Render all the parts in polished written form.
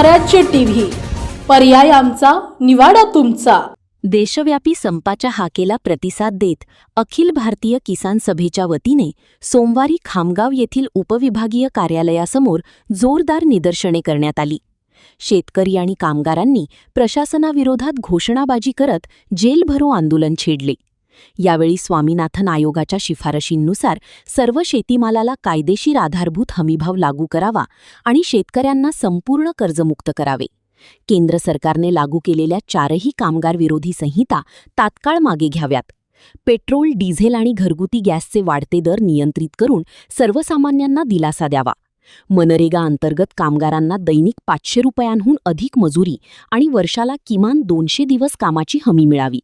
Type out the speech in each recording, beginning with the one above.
स्वराज्य टीव्ही, पर्याय आमचा, निवाडा तुमचा। देशव्यापी संपाच्या हाकेला प्रतिसाद देत अखिल भारतीय किसान सभेच्या वतीने सोमवारी खामगाव येथील उपविभागीय कार्यालयासमोर जोरदार निदर्शने करण्यात आली। शेतकरी आणि कामगारांनी प्रशासनाविरोधात घोषणाबाजी करत जेलभरो आंदोलन छेडले। यावेळी स्वामीनाथन आयोगाच्या शिफारशींनुसार सर्व शेतीमालाला कायदेशीर आधारभूत हमीभाव लागू करावा आणि शेतकऱ्यांना संपूर्ण कर्जमुक्त करावे। केंद्र सरकारने लागू केलेल्या 4ही कामगार विरोधी संहिता तात्काळ मागे घ्याव्यात। पेट्रोल, डिझेल आणि घरगुती गॅसचे वाढते दर नियंत्रित करून सर्वसामान्यांना दिलासा द्यावा। मनरेगा अंतर्गत कामगारांना दैनिक 500 रुपयांहून अधिक मजुरी आणि वर्षाला किमान 200 दिवस कामाची हमी मिळावी।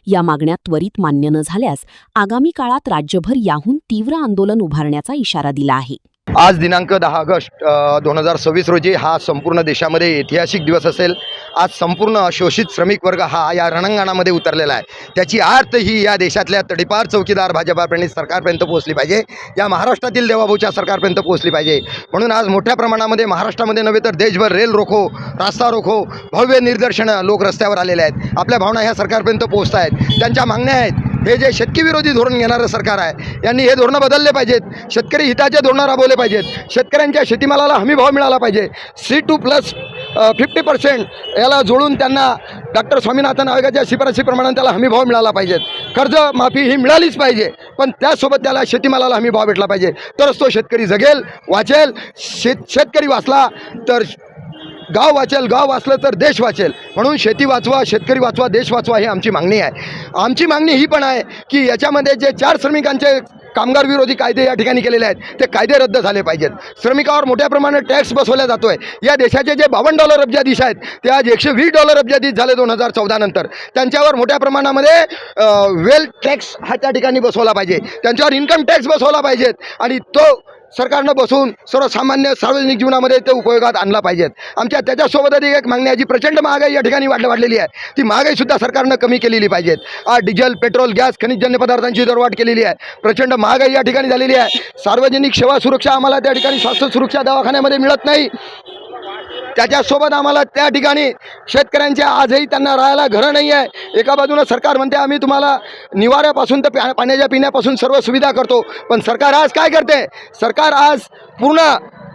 या मागण्या त्वरित मान्य न झाल्यास आगामी काळात राज्यभर याहून तीव्र आंदोलन उभारण्याचा इशारा दिला आहे। आज दिनांक 10 ऑगस्ट 2026 रोजी हा संपूर्ण देशामध्ये ऐतिहासिक दिवस असेल। आज संपूर्ण शोषित श्रमिक वर्ग हा या रणांगणामध्ये उतरलेला आहे। त्याची आर्त ही या देशातल्या तडीपार चौकीदार भाजपापर्यंत सरकारपर्यंत पोहोचली पाहिजे, या महाराष्ट्रातील देवाभाऊच्या सरकारपर्यंत पोहोचली पाहिजे। म्हणून आज मोठ्या प्रमाणामध्ये महाराष्ट्रामध्ये नव्हे तर देशभर रेल रोको, रास्ता रोको, भव्य निदर्शनं लोक रस्त्यावर आलेले आहेत। आपल्या भावना ह्या सरकारपर्यंत पोहोचत आहेत, त्यांच्या मागण्या आहेत। हे जे शेतकरी विरोधी धोरण घेणारं सरकार आहे, यांनी हे धोरणं बदलले पाहिजेत। शेतकरी हिताचे धोरणं राबवले पाहिजेत। शेतकऱ्यांच्या शेतीमालाला हमीभाव मिळाला पाहिजे। C2+50% याला जोडून त्यांना डॉक्टर स्वामीनाथन आयोगाच्या शिफारशीप्रमाणे त्याला हमीभाव मिळाला पाहिजेत। कर्जमाफी ही मिळालीच पाहिजे, पण त्यासोबत त्याला शेतीमालाला हमीभाव भेटला पाहिजे, तरच तो शेतकरी जगेल, वाचेल। शेतकरी वाचला तर गाव वाचेल, गाव वाचलं तर देश वाचेल। म्हणून शेती वाचवा, शेतकरी वाचवा, देश वाचवा ही आमची मागणी आहे। आमची मागणी ही पण आहे की याच्यामध्ये जे 4 श्रमिकांचे कामगार विरोधी कायदे या ठिकाणी केलेले आहेत, ते कायदे रद्द झाले पाहिजेत। श्रमिकावर मोठ्या प्रमाणात टॅक्स बसवला जातो आहे। या देशाचे जे $52 अब्जाधीश आहेत, ते आज $120 अब्जाधीश झाले 2014 नंतर। त्यांच्यावर मोठ्या प्रमाणामध्ये वेल्थ टॅक्स हा त्या ठिकाणी बसवला पाहिजे, त्यांच्यावर इन्कम टॅक्स बसवला पाहिजेत आणि तो सरकारनं बसून सर्वसामान्य सार्वजनिक जीवनामध्ये ते उपयोगात आणला पाहिजेत। आमच्या त्याच्यासोबत एक मागणी आहे, जी प्रचंड महागाई या ठिकाणी वाढलेली आहे, ती महागाईसुद्धा सरकारनं कमी केलेली पाहिजेत। आज डिझेल, पेट्रोल, गॅस, खनिजजन्य पदार्थांची दरवाढ केलेली आहे, प्रचंड महागाई या ठिकाणी झालेली आहे। सार्वजनिक सेवा सुरक्षा आम्हाला त्या ठिकाणी स्वास्थ्य सुरक्षा दवाखान्यामध्ये मिळत नाही। त्याच्यासोबत आम्हाला त्या ठिकाणी शेतकऱ्यांच्या आजही त्यांना राहायला घरं नाही आहे। एका बाजूनं सरकार म्हणते आम्ही तुम्हाला निवाऱ्यापासून तर पाण्याच्या पिण्यापासून सर्व सुविधा करतो, पण सरकार आज काय करते? सरकार आज पूर्ण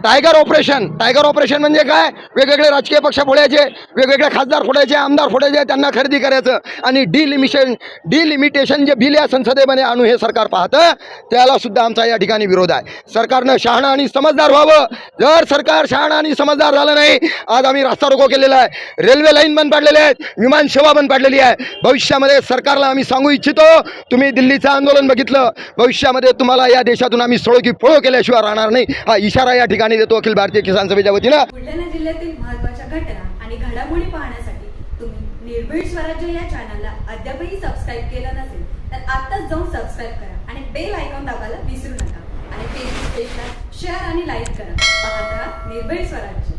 टायगर ऑपरेशन म्हणजे काय? वेगवेगळे राजकीय पक्ष फोडायचे, वेगवेगळे खासदार फोडायचे, आमदार फोडायचे, त्यांना खरेदी करायचं आणि डिलिमिटेशन जे बिल या संसदेमध्ये आणू हे सरकार पाहतं, त्याला सुद्धा आमचा या ठिकाणी विरोध आहे। सरकारनं शहाणं आणि समजदार व्हावं। जर सरकार शहाणं आणि समजदार झालं नाही, आज आम्ही रास्ता रोको केलेला आहे, रेल्वे लाईन बंद पाडलेले आहेत, विमान सेवा बंद पाडलेली आहे। भविष्यामध्ये सरकारला आम्ही सांगू इच्छितो, तुम्ही दिल्लीचं आंदोलन बघितलं, भविष्यामध्ये तुम्हाला या देशातून आम्ही सळो की पळो केल्याशिवाय राहणार नाही, हा इशारा या ठिकाणी देतो अखिल भारतीय किसान सभेच्या वतीनं। बुलढाणा जिल्ह्यातील महत्त्वाच्या घटना आणि घडामोडी पाहण्यासाठी तुम्ही निर्भीड स्वराज्य या चॅनलला अद्यापही सबस्क्राईब केलं नसेल तर आत्ताच जाऊन सबस्क्राईब करा आणि बेल आयकॉन दाबायला विसरू नका आणि फेसबुक पेजला शेअर आणि लाईक करा। पाहत राहा निर्भीड स्वराज्य।